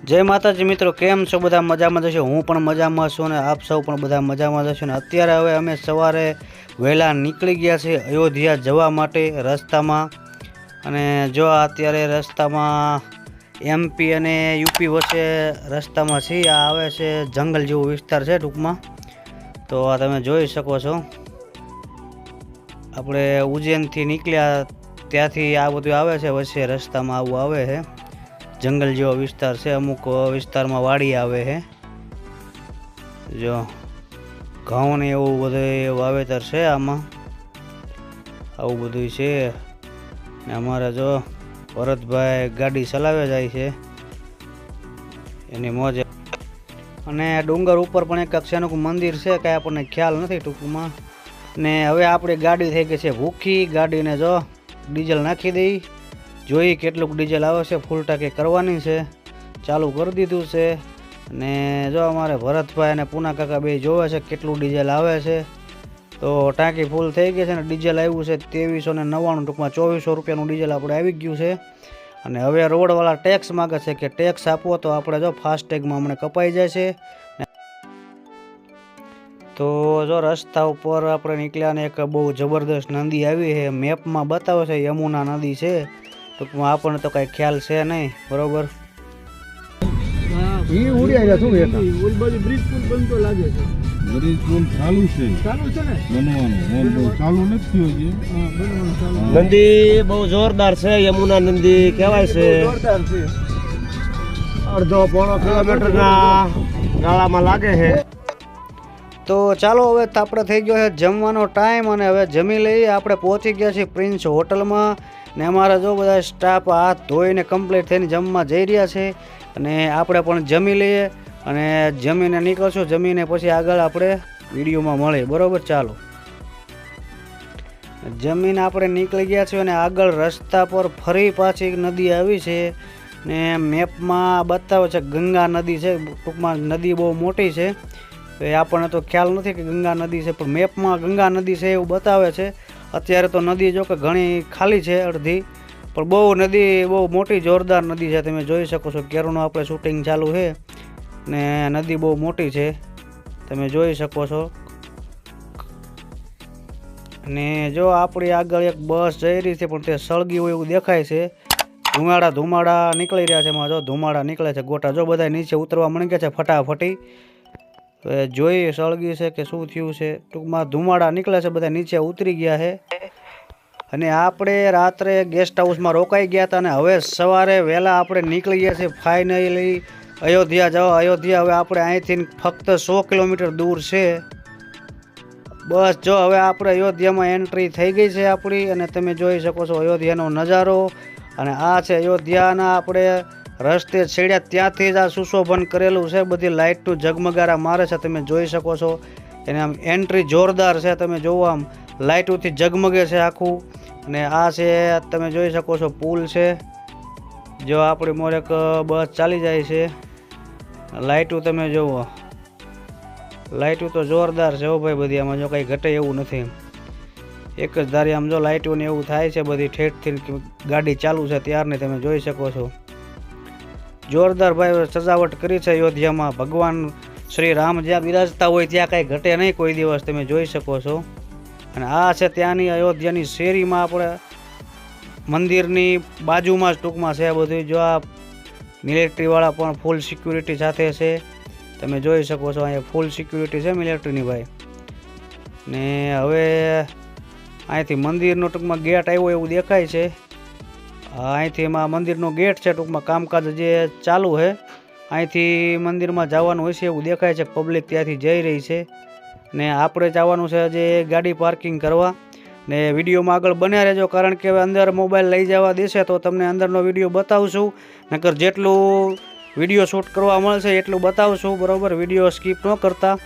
जय माताजी मित्रों, केम छो बधा मजामां जशो? हूँ पण मजामां छुं ने आप सौ पण बधा मजामां जशो ने अत्यारे हवे अमे सवारे वहेला નીકળી ગયા છે અયોધ્યા જવા માટે રસ્તામાં। અને જો અત્યારે રસ્તામાં એમપી અને યુપી વચ્ચે રસ્તામાં છે, આ આવે છે જંગલ જેવો વિસ્તાર છે ટૂંકમાં। તો આ તમે જોઈ શકો છો, આપણે ઉજ્જૈનથી નીકળ્યા ત્યાંથી આ બધું આવે છે, વચ્ચે રસ્તામાં આવું આવે છે। जंगल जो विस्तार से अमुक विस्तार में वाड़ी आवे है, जो घऊं ने एवं बधु वावेतर है, आमा आवुं बधुं छे। ने अमारा जो भरत भाई गाड़ी चलावे जाय छे एनी मौज। अने डूंगर उपर पण एक अक्षरनुं मंदिर छे, कांई आपणे ख्याल नथी टूंकमां। ने हवे आपणी गाड़ी थई गई छे भूखी। गाड़ीने जो डीजल नाखी दई, जोई केटलुं डीजल आवे छे, फूल टांकी करवानी छे, चालू कर दीधुं छे। ने जो अमारे भरत भाई अने पूना काका बे जोवे छे केटलुं डीजल आवे छे। तो टांकी फूल थई गई छे ने डीजल आव्युं छे 2399, टूंकमां 2400 रुपियानुं डीजल आपणे आवी गयुं छे। अने हवे रोडवाळा टेक्स मागे छे के टेक्स आपो तो आपणे जो फास्टेगमां हमणे कपाई जाय छे। तो जो रस्ता उपर आपणे निकळ्या ने एक बहु जबरदस्त नदी आवी है। मेपमां बतावे छे यमुना नदी छे, टूंकमां आपणे तो कांई ख्याल छे नहीं, बरोबर। ई उड़ी आया શું બેટા ઓલ બાજુ બ્રિજ પુલ બનતો લાગે છે। બ્રિજ પુલ ચાલુ છે ને બનવાનું, ચાલુ નથી થયો છે। હા, બનવાનું ચાલુ। નંદી બહુ જોરદાર છે, યમુના નંદી કહેવાય છે, જોરદાર છે। અડધો પોણો કિલોમીટરના ગાળામાં લાગે છે। तो चालो हवे आपणे थई गयो है जमवानो टाइम, अने हवे जमी लईए। आपणे पहोंची गया छीए प्रिंस होटलमां ने अमारा जो बधा स्टाफ हाथ धोईने कम्प्लीट थईने जमवा जई रह्या छे। अने आपणे पण जमी लईए अने जमीने નીકળશું। जमीने पछी आगळ आपणे विडियोमां मळीए, बरोबर। चालो जमीने आपणे નીકળી ગયા છે અને આગળ રસ્તા પર ફરી પાછી નદી આવી છે ને મેપમાં બતાવે છે ગંગા નદી છે। ટૂંકમાં નદી બહુ મોટી છે, આપણને તો ખ્યાલ નથી કે ગંગા નદી છે, પણ મેપમાં ગંગા નદી છે એવું બતાવે છે। અત્યારે તો નદી જો કે ઘણી ખાલી છે અડધી, પણ બહુ નદી બહુ મોટી જોરદાર નદી છે। તમે જોઈ શકો છો, કેરનું આપણે શૂટિંગ ચાલુ છે ને નદી બહુ મોટી છે, તમે જોઈ શકો છો। અને જો આપણી આગળ એક બસ જઈ રહી છે, પણ તે સળગી હોય એવું દેખાય છે। ધુમાડા નીકળી રહ્યા છે, એમાં જો ધુમાડા નીકળે છે ગોટા, જો બધા નીચે ઉતરવા મળી ગયા છે ફટાફટી। જોઈ સળગી છે કે શું થયું છે, ટૂંકમાં ધુમાડા નીકળે છે, બધા નીચે ઉતરી ગયા છે। અને આપણે રાત્રે ગેસ્ટ હાઉસમાં રોકાઈ ગયા હતા અને હવે સવારે વહેલા આપણે નીકળી ગયા છીએ ફાઇનલી અયોધ્યા જવા। અયોધ્યા હવે આપણે અહીંથી ફક્ત 100 કિલોમીટર दूर છે। બસ જો હવે આપણે અયોધ્યામાં એન્ટ્રી થઈ ગઈ છે આપણી, અને તમે જોઈ શકો છો અયોધ્યાનો નજારો। અને આ છે અયોધ્યાના આપણે રસ્તે છેડ્યા ત્યાંથી જ આ સુશોભન કરેલું છે, બધી લાઇટનું ઝગમગારા મારે છે, તમે જોઈ શકો છો। એને આમ એન્ટ્રી જોરદાર છે, તમે જોવો આમ લાઇટોથી ઝગમગે છે આખું। અને આ છે તમે જોઈ શકો છો પુલ છે, જો આપણી મોર એક બસ ચાલી જાય છે। લાઇટો તમે જોવો, લાઇટો તો જોરદાર છે હો ભાઈ બધી, આમાં જો કંઈ ઘટે એવું નથી। એક જ ધારી આમ જો લાઇટોને એવું થાય છે બધી ઠેઠથી ગાડી ચાલુ છે ત્યારની, તમે જોઈ શકો છો। जोरदार भाई सजावट करी है अयोध्या में। भगवान श्री राम ज्यां बिराजता होय त्यां कांई घटे नहीं कोई दिवस, तमे जोई शको छो। अने आ छे त्यांनी अयोध्यानी शेरीमां आपणे मंदिरनी बाजुमां ज टूंकमां छे बधुं। जो आ मिलिटरीवाळा पण फूल सिक्योरिटी साथे छे, तमे जोई शको छो। अहींया फूल सिक्योरिटी छे मिलिटरीनी भाई। ने हवे અહીંથી મંદિરનો ટૂંકમાં ગેટ આવ્યો એવું દેખાય છે। અહીંથી એમાં મંદિરનો ગેટ છે, ટૂંકમાં કામકાજ જે ચાલુ છે, અહીંથી મંદિરમાં જવાનું હોય છે એવું દેખાય છે। પબ્લિક ત્યાંથી જઈ રહી છે ને આપણે જવાનું છે જે ગાડી પાર્કિંગ કરવા। ને વિડીયોમાં આગળ બન્યા રહેજો, કારણ કે હવે અંદર મોબાઈલ લઈ જવા દેશે તો તમને અંદરનો વિડીયો બતાવશું, નકર જેટલું વિડીયો શૂટ કરવા મળશે એટલું બતાવશું, બરાબર। વિડીયો સ્કીપ ન કરતા।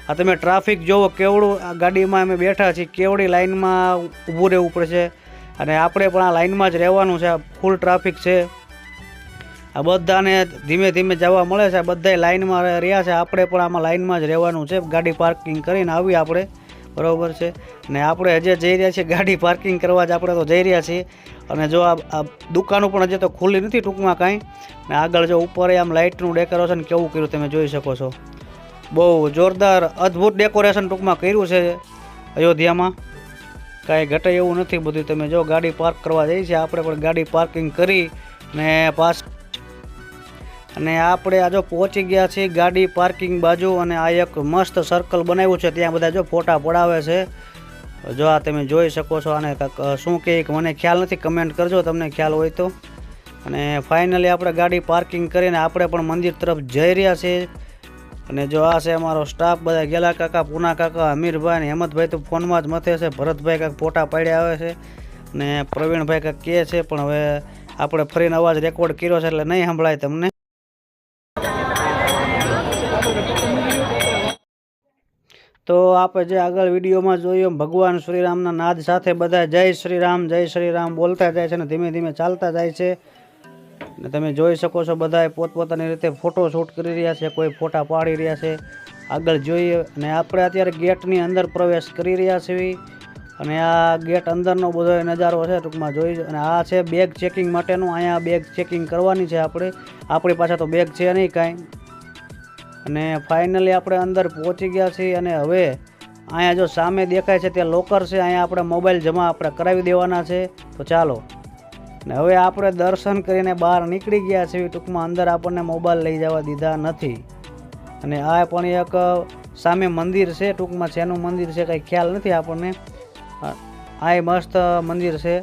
આ તમે ટ્રાફિક જોવો કેવડું, આ ગાડીમાં અમે બેઠા છીએ, કેવડી લાઈનમાં ઊભું રહેવું પડશે, અને આપણે પણ આ લાઈનમાં જ રહેવાનું છે। ફૂલ ટ્રાફિક છે, આ બધાને ધીમે ધીમે જવા મળે છે, બધા લાઈનમાં રહ્યા છે, આપણે પણ આમાં લાઈનમાં જ રહેવાનું છે। ગાડી પાર્કિંગ કરીને આવી આપણે, બરાબર છે. ને આપણે હજી જઈ રહ્યા છીએ ગાડી પાર્કિંગ કરવા જ આપણે તો જઈ રહ્યા છીએ. અને જો આ દુકાનો પણ હજી તો ખુલ્લી નથી ટૂંકમાં કાંઈ. ને આગળ જો ઉપર આમ લાઇટનું ડેકોરેશન કેવું કર્યું તમે જોઈ શકો છો. બહુ જોરદાર અદ્ભુત ડેકોરેશન ટૂંકમાં કર્યું છે અયોધ્યામાં. કાંઈ ઘટે એવું નથી. બધું તમે જો ગાડી પાર્ક કરવા જઈએ છીએ આપણે પણ ગાડી પાર્કિંગ કરી ને પાસ. અને આપણે આ જો પહોંચી ગયા છીએ ગાડી પાર્કિંગ બાજુ. અને આ એક મસ્ત સર્કલ બનાવ્યું છે, ત્યાં બધા જો ફોટા પડાવે છે. જો આ તમે જોઈ શકો છો. આને શું કહે મને ખ્યાલ નથી, કમેન્ટ કરજો તમને ખ્યાલ હોય તો. અને ફાઇનલી આપણે ગાડી પાર્કિંગ કરીને આપણે પણ મંદિર તરફ જઈ રહ્યા છીએ. અને જો આ છે અમારો સ્ટાફ, બધા ગેલા કાકા, પૂના કાકા, અમીરભાઈ ને હેમંતભાઈ તો ફોનમાં જ મથે છે. ભરતભાઈ કાંઈક ફોટા પાડ્યા આવે છે ને પ્રવીણભાઈ કાંઈક કહે છે, પણ હવે આપણે ફરીને અવાજ રેકોર્ડ કર્યો છે એટલે નહીં સંભળાય તમને. તો આપણે જે આગળ વિડીયોમાં જોયું ભગવાન શ્રીરામના નાદ સાથે બધા જય શ્રી રામ બોલતા જાય છે અને ધીમે ધીમે ચાલતા જાય છે. ને તમે જોઈ શકો છો બધા પોતપોતાની રીતે ફોટો શૂટ કરી રહ્યા છે, કોઈ ફોટા પાડી રહ્યા છે. આગળ જોઈએ અને આપણે અત્યારે ગેટની અંદર પ્રવેશ કરી રહ્યા છીએ. અને આ ગેટ અંદરનો બધો નજારો છે ટૂંકમાં જોઈ. અને આ છે બેગ ચેકિંગ માટેનું. અહીંયા બેગ ચેકિંગ કરવાની છે આપણી પાસે તો બેગ છે નહીં કાંઈ. અને ફાઇનલી આપણે અંદર પહોંચી ગયા છીએ. અને હવે અહીંયા જો સામે દેખાય છે ત્યાં લોકર છે, અહીંયા આપણે મોબાઈલ જમા આપણે કરાવી દેવાના છે. તો ચાલો. ને હવે આપણે દર્શન કરીને બહાર નીકળી ગયા છીએ. ટૂંકમાં અંદર આપણને મોબાઈલ લઈ જવા દીધા નથી. અને આ પણ એક સામે મંદિર છે, ટૂંકમાં શેનું મંદિર છે કંઈ ખ્યાલ નથી આપણને. આ મસ્ત મંદિર છે.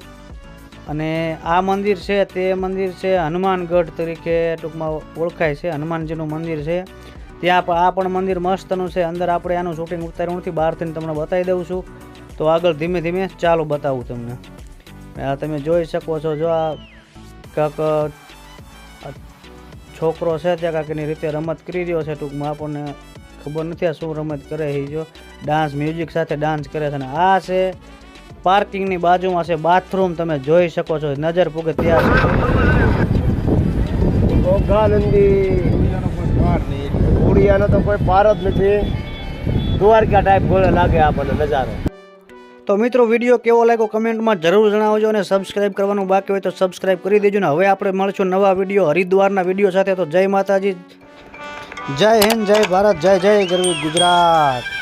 અને આ મંદિર છે તે મંદિર છે હનુમાનગઢ તરીકે ટૂંકમાં ઓળખાય છે. હનુમાનજીનું મંદિર છે ત્યાં. આ પણ મંદિર મસ્તનું છે. અંદર આપણે આનું શૂટિંગ ઉતાર્યું નથી, બહારથી તમને બતાવી દઉં છું. તો આગળ ધીમે ધીમે ચાલો બતાવું તમને. આ તમે જોઈ શકો છો. જો આ કાંક છોકરો છે ત્યાં કાંકની રીતે રમત કરી રહ્યો છે. ટૂંકમાં આપણને ખબર નથી આ શું રમત કરે છે. જો ડાન્સ મ્યુઝિક સાથે ડાન્સ કરે છે. અને આ છે પાર્કિંગની બાજુમાં છે બાથરૂમ, તમે જોઈ શકો છો. નજર પૂગે ત્યાં ઉડિયાનો તો કોઈ પાર જ નથી. દ્વારકા ટાઈપ ગોળે લાગે આપણને નજારો. તો મિત્રો વિડીયો કેવો લાગ્યો કમેન્ટમાં જરૂર જણાવજો. અને સબસ્ક્રાઈબ કરવાનું બાકી હોય તો સબસ્ક્રાઈબ કરી દેજો. ને હવે આપણે મળશું નવા વિડીયો હરિદ્વારના વિડીયો સાથે. તો જય માતાજી, જય હિન્દ, જય ભારત, જય જય ગરવી ગુજરાત.